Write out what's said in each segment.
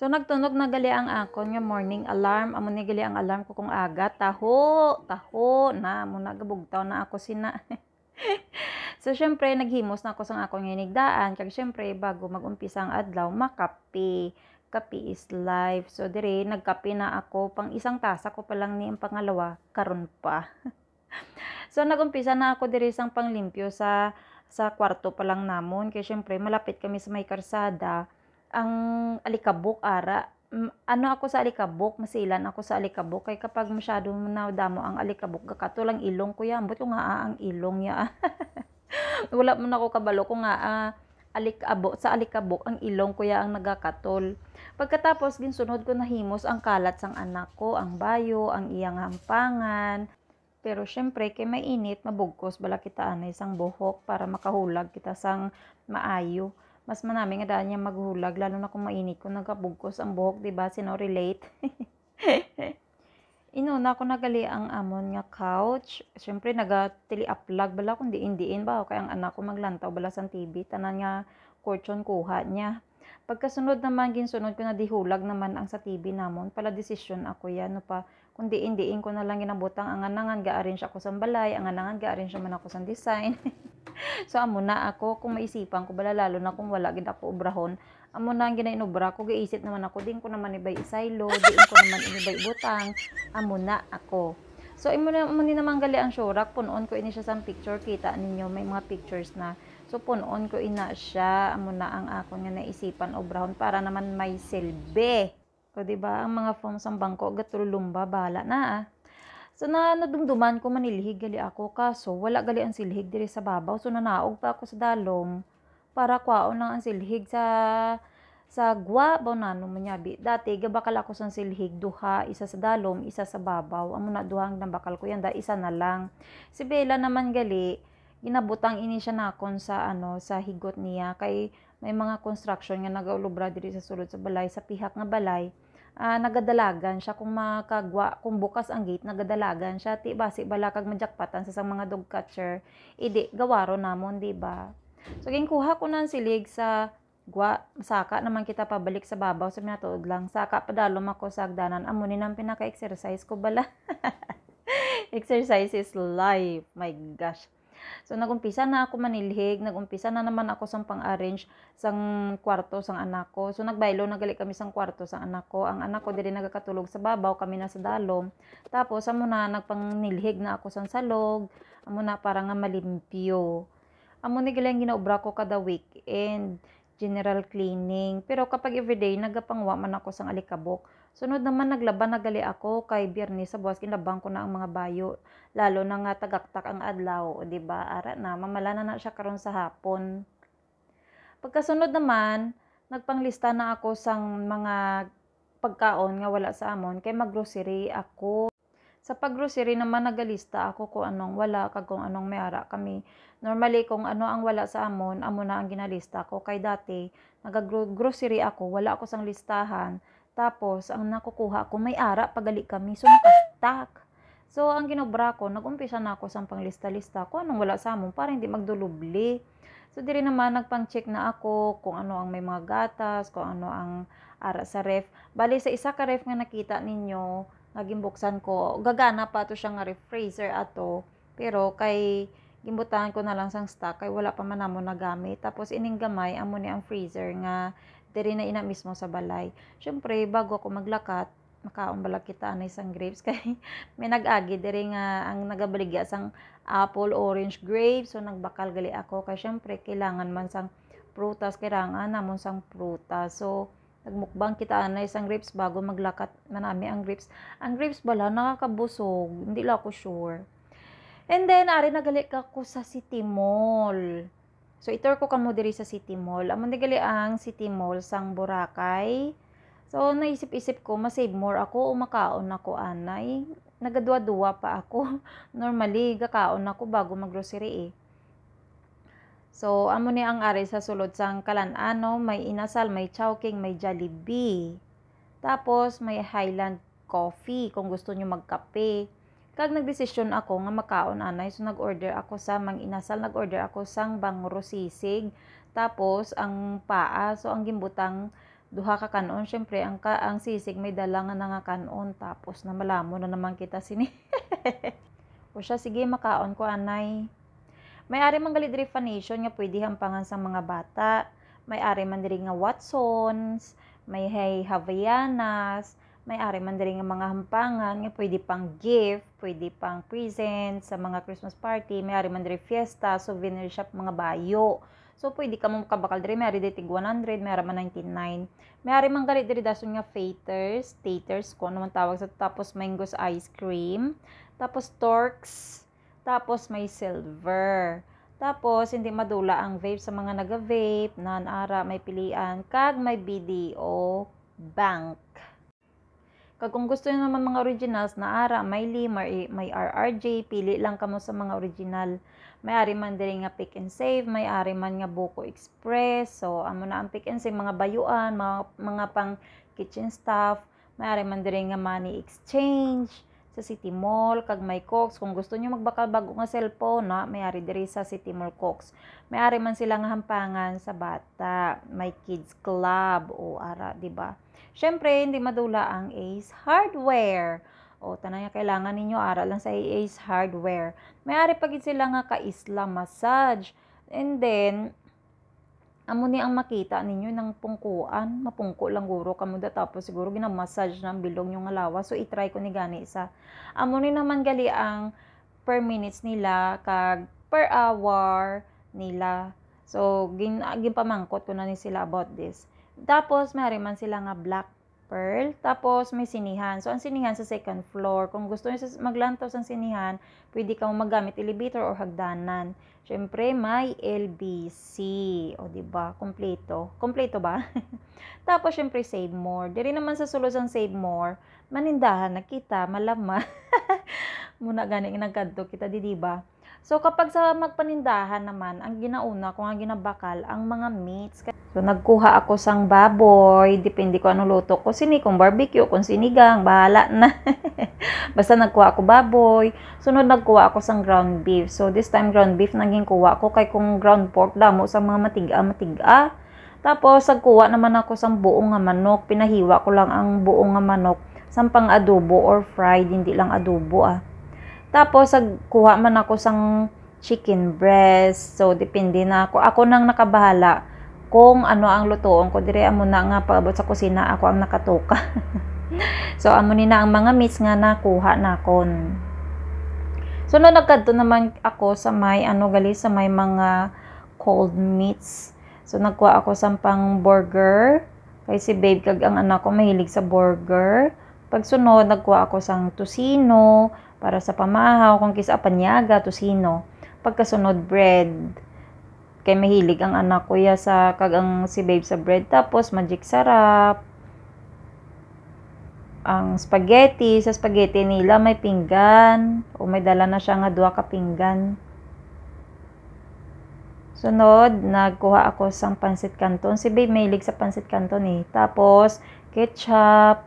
So nagtunog na gali ang akon nga morning alarm. Amo ni gali ang alarm ko kung aga. Taho na mo nagabugtaw na ako sina. So syempre naghimos na ako sa akong hinigdaan. Kag syempre bago mag-umpisa ang adlaw, makape. Kape is life. So dire nagkape na ako, pang isang tasa ko pa lang ni ang pangalawa karon pa. So nagumpisa na ako dire sang panglimpyo sa kwarto pa lang namon kay syempre malapit kami sa may karsada. Ang alikabok ara, ano ako sa alikabok, masilan ako sa alikabok kay kapag masyado na damo ang alikabok gakato lang ilong ko ya, ambot ko nga ang ilong ya. Wala man ako kabalo ko nga sa alikabok ang ilong ko ya ang nagakatol. Pagkatapos ginsunod ko nahimos ang kalat sang anak ko, ang bayo, ang iyang hampangan. Pero syempre kay mainit mabugkos bala kita anay sang buhok para makahulag kita sang maayo. Mas manami nga daan niya maghulag lalo na kung mainit kung nagkabugkos ang buhok, di ba? Sino relate? Inuna ko nagali ang amon nga couch. Syempre nagatili uplag bala kung diin ba kay ang anak ko maglantaw bala sang TV tanan nga kurtson kuha niya. Pagkasunod naman ginsunod ko na dihulag naman ang sa TV namon pala desisyon ako yan no pa kung diin ko na lang ginabutang ang anangan ga-arrange ako sang balay, ang anangan ga-arrange man ako sang design. So amo na ako kung maisipan ko bala lalo na kung wala gid ako obrahon. Amo na ang ginainobra ko giisip naman ako din ko naman ibay isaylo, din ko naman ibay butang. Amo na ako. So imo ni naman gali ang shurak punon ko ini siya sa picture kita ninyo may mga pictures na. So punon ko ina siya amo na ang akon nga naisipan obrahon para naman may silbi. O diba ang mga forms ang bangko gatulumba bala na. So nadumduman ko manilhig gali ako kaso wala gali ang silhig diri sa babaw so nanaog pa ako sa dalom para kwaon lang ang silhig sa gwa baw nano manyabi. Dati gabakal ako sang silhig duha, isa sa dalom, isa sa babaw. Amo na duhang nabakal ko yan da isa na lang. Si Bella naman gali ginabutang ini siya nakon sa sa higot niya kay may mga construction nga nagaulubra diri sa sulod sa balay sa pihak nga balay. Nagadalagan siya kung bukas ang gate nagadalagan siya ti basi bala kag majakpatan sa mga dog catcher idi gawaro namon di ba. So ginkuha ko nan silig sa gwa saka naman kita pabalik sa babaw sa minatuod lang saka padalom ako sa agdanan amo ni nang pinaka-exercise ko bala. Exercise is life, my gosh. So nagumpisa na ako manilhig, nagumpisa na naman ako sang pang-arrange sang kwarto sang anak ko. So nagbaylo nagali kami sang kwarto sang anak ko. Ang anak ko diri nagakatulog sa babaw, kami na sa dalom. Tapos amo na nagpangnilhig na ako sang salog, amo na para nga malimpyo. Amo ni gali ang ginaobra ko kada weekend, general cleaning. Pero kapag everyday nagapangwa man ako sang alikabok. Sunod naman naglaban nagali ako kay Biyernes sa buwas kinlabang ko na ang mga bayo. Lalo na nga tagaktak ang adlaw, o diba? Ara na mamala na siya karon sa hapon. Pagkasunod naman, nagpanglista na ako sang mga pagkaon nga wala sa amon kay maggrocery ako. Sa paggrocery naman nagalista ako kung anong wala kag kung anong may ara kami. Normally kung ano ang wala sa amon, amo na ang ginalista ko kay dati nagagrocery ako, wala ako sang listahan. Tapos ang nakukuha ko may ara pagali kami so nakastak. So ang ginobra ko, nagumpisa na ako sang panglista-lista ko anong wala sa amon para hindi magdulubli. So diri naman nagpang-check na ako kung ano ang may mga gatas, kung ano ang ara sa ref. Bali sa isa ka ref nga nakita ninyo, naging buksan ko, gagana pa to siya nga ref freezer ato. Pero kay gimbutahan ko na lang sang stock kay wala pa man namon nagamit. Tapos ining gamay amo ni ang freezer nga diri na ina mismo sa balay. Syempre bago ako maglakat, makaon bala kita anay sang grapes kay may nag-agi diri nga ang nagabaligya sang apple, orange, grapes. So nagbakal gali ako kay syempre kailangan man sang prutas, kailangan namon sang prutas. So nagmukbang kita anay sang grapes bago maglakat manami ang grapes. Ang grapes bala nakakabusog, hindi lang ako sure. And then ari nagali ka ko sa City Mall. So itur ko kamo diri sa City Mall. Amo nagali ang City Mall sang Boracay. So naisip-isip ko ma-save more ako o makaon ako anay. Nagadua-dua pa ako. Normally gakaon ako bago maggrocery eh. So amo ni ang ari sa sulod sang Kalan-ano, may inasal, may chowking, may Jollibee. Tapos may Highland Coffee kung gusto niyo magkape. Kag nagdesisyon ako nga makaon anay so nag-order ako sa mang inasal, nag-order ako sang bangro sisig, tapos ang paa so ang gimbutang duha ka kanon, syempre ang sisig may dala nga nga kanon, tapos na malamo na naman kita sini. O siya, sige makaon ko anay. May ari man gali diri Fanation nga pwede hampangan sa mga bata. May ari man diri nga Watsons, may Havaianas, may ari man diri nga mga hampangan nga pwede pang gift, pwede pang present sa mga Christmas party. May ari man diri fiesta, souvenir shop, mga bayo. So, pwede ka mo kabakal diri. May ari diri tig 100, may ari man 99. May ari man gali diri dason nga taters, kung ano man tawag sa, tapos mangoes ice cream, tapos Torx, tapos may silver. Tapos, hindi madula ang vape sa mga naga-vape, nan-ara, may pilian, kag may BDO bank. Kag kung gusto nyo naman mga originals na ara, may may RRJ, pili lang kamo sa mga original. May ari man diri nga Pick and Save, may ari man nga Buko Express. So, amo na ang Pick and Save, mga bayuan, mga pang kitchen stuff. May ari man diri nga Money Exchange sa City Mall, kag may Cox. Kung gusto nyo magbakal bago nga cellphone, na, may ari diri sa City Mall Cox. May ari man sila nga hampangan sa bata. May Kids Club o ara, di ba? Syempre, hindi madula ang Ace Hardware. O, tanay kailangan ninyo, ara lang sa Ace Hardware. May-ari pagid sila nga ka-Isla massage. And then, amo ni ang makita ninyo ng pungkuan. Mapungko lang guro kamuda, tapos siguro ginamassage ng bilog yung alawa. So, itry ko ni gani isa. Amo ni naman gali ang per minutes nila, kag per hour nila. So, ginpamangkot ko na ni sila about this. Tapos, may man sila nga Black Pearl. Tapos, may sinihan. So, ang sinihan sa second floor. Kung gusto nyo maglantaw sa sinihan, pwede kang magamit elevator or hagdanan. Siyempre, may LBC. O, diba? Kompleto. Kompleto ba? Tapos, siyempre, Save More. Diri naman sa sulod ng Save More, manindahan na kita, malama. Muna gani nagkadto kita, diba? So, kapag sa magpanindahan naman, ang ginauna, kung ang ginabakal, ang mga meats. So, nagkuha ako sang baboy, depende ko anong luto ko. Kung barbecue, kung sinigang, bahala na. Basta nagkuha ako baboy. Sunod, nagkuha ako sang ground beef. So, this time, ground beef naging kuha ko. Kay kung ground pork, damo sa mga matiga. Tapos, nagkuha naman ako sang buong nga manok. Pinahiwa ko lang ang buong nga manok sang pang adobo or fried, hindi lang adobo Tapos, kuha man ako sang chicken breast. So, depende na ako. Ako nang nakabahala kung ano ang lutoon ko. Dire amo na nga paabot sa kusina, ako ang nakatuka. So, amo ni na ang mga meats nga nakuha nakon. So, nagkadto naman ako sa may, sa may mga cold meats. So, nagkuha ako sa pang burger. Kay si babe kag ang anak ko mahilig sa burger. Pagsunod, nagkuha ako sang tocino, para sa pamahaw, kung kisa panyaga, tocino. Pagkasunod, bread. Kay mahilig ang anak ko ya sa kagang si babe sa bread. Tapos, magic sarap. Ang spaghetti. Sa spaghetti nila, may pinggan. O may dala na siya nga 2 ka pinggan. Sunod, nagkuha ako sang pansit canton. Si babe mahilig sa pansit canton Tapos, ketchup,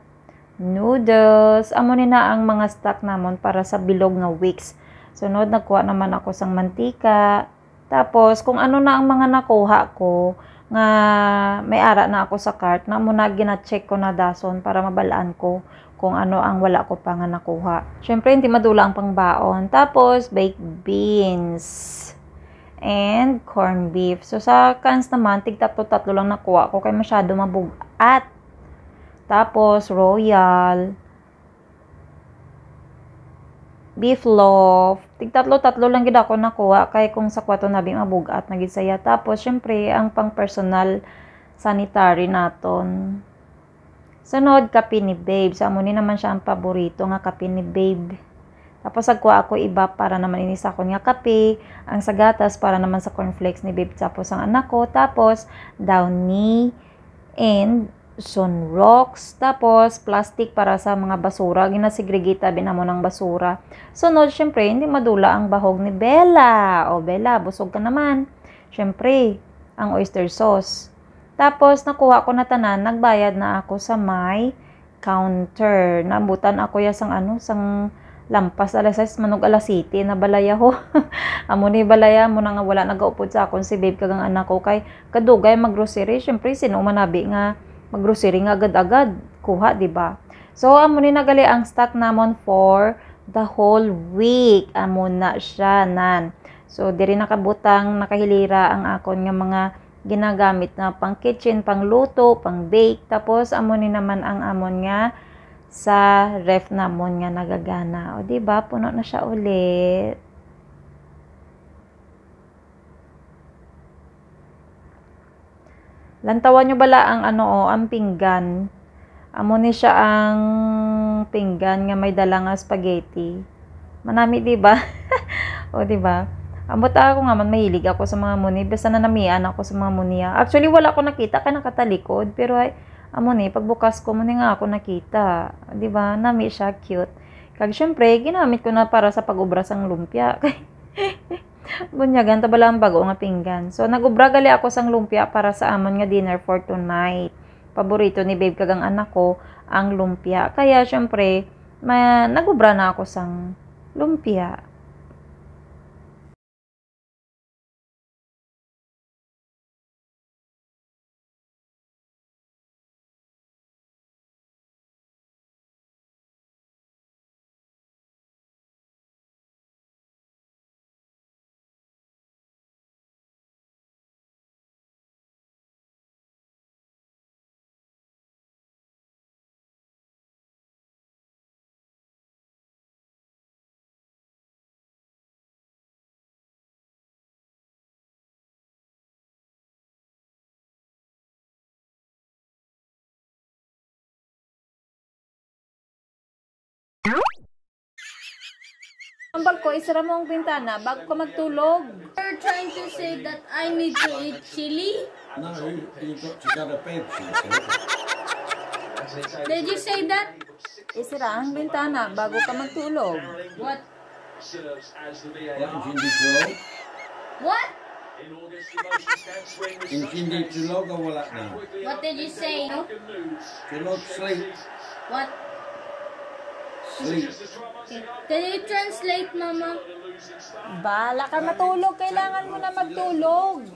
noodles, amo ni na ang mga stock namon para sa bilog nga weeks. Sunod, nagkuha naman ako sang mantika. Tapos, kung ano na ang mga nakuha ko, nga may ara na ako sa cart, na muna gina-check ko na dason para mabalaan ko kung ano ang wala ko pa nga nakuha. Syempre, hindi madula ang pangbaon. Tapos, baked beans and corned beef. So, sa cans naman, tig-tatlo lang nakuha ko kay masyado mabugat. Tapos, royal, beef loaf, tig-tatlo lang gid ako nakuha kay kung sa kwato nabi mabugat na gid saya. Tapos, syempre, ang pang-personal sanitary naton. Sunod, kape ni babe. Sa amo ni naman siya ang paborito nga kape ni babe. Tapos, nagkuha ako iba para naman inis ako nga kape. Ang sa gatas para naman sa cornflakes ni babe. Tapos, ang anak ko. Tapos, downy and sunrocks. Tapos, plastic para sa mga basura. Ginasegregate tabi na mo ng basura. Sunod, syempre, hindi madula ang bahog ni Bella. O, Bella, busog ka naman. Syempre, ang oyster sauce. Tapos, nakuha ko na tanan. Nagbayad na ako sa may counter. Nabutan ako ya sang sang lampas alas 6, manog alas 7 na balaya ho. Amo ni balaya mo na nga wala nagaupod sa akon si babe kagang anak ko kay kadugay maggrocery. Syempre, sino manabi nga mag-grocery nga agad-agad kuha, di ba? So amo ni nagali ang stock namon for the whole week. Amo na siya nan. So diri nakabutang nakahilira ang akon nga mga ginagamit na pang kitchen, pang luto, pang bake. Tapos amo ni naman ang amon nga sa ref namon nga nagagana. O di ba? Puno na siya ulit. Lantawan nyo bala ang ang pinggan. Amo ni siya ang pinggan nga may dala nga spaghetti. Manami, di ba? O, di ba? Amo ta ako nga man mahilig ako sa mga muni. Basta na namian ako sa mga muniya. Actually, wala ko nakita kaya nakatalikod. Pero ay, amo ni, pagbukas ko, muni nga ako nakita. Di ba? Nami siya, cute. Kag syempre, ginamit ko na para sa pag-ubra sang lumpia. Bunyagan, tabala ang bago nga pinggan. So, nag-ubra gali ako sang lumpia para sa amon nga dinner for tonight. Paborito ni babe kagang anak ko ang lumpia. Kaya, syempre, nag-ubra na ako sang lumpia. Ambal ko, isara mo ang bintana bago ka magtulog. You're trying to say that I need to eat chili? No, you've got to go to bed. Did you say that? Isara ang bintana bago ka magtulog. What? Hindi tulog? What? Hindi tulog o wala na? What did you say? Tulog, sleep, What? sleep. Okay. Can you translate, Mama? Bala ka matulog, kailangan mo na magtulog.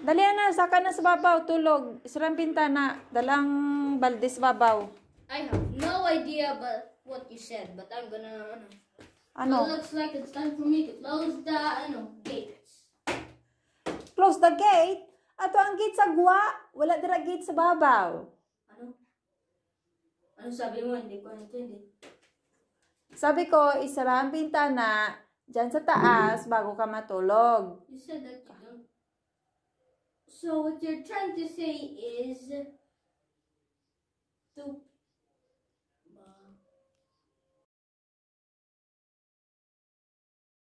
Dali na, saka na sa babaw, tulog. Isara ang bintana, dalang balde sa babaw. I have no idea about what you said, but I'm gonna. Ano? It looks like it's time for me to close the gates. Close the gate? Ato ang gate sa guwa. Wala dira gate sa babaw. Ano? Ano sabi mo? Hindi ko naintindi. Sabi ko, isara ang bintana dyan sa taas bago ka matulog. You said that you don't. So what you're trying to say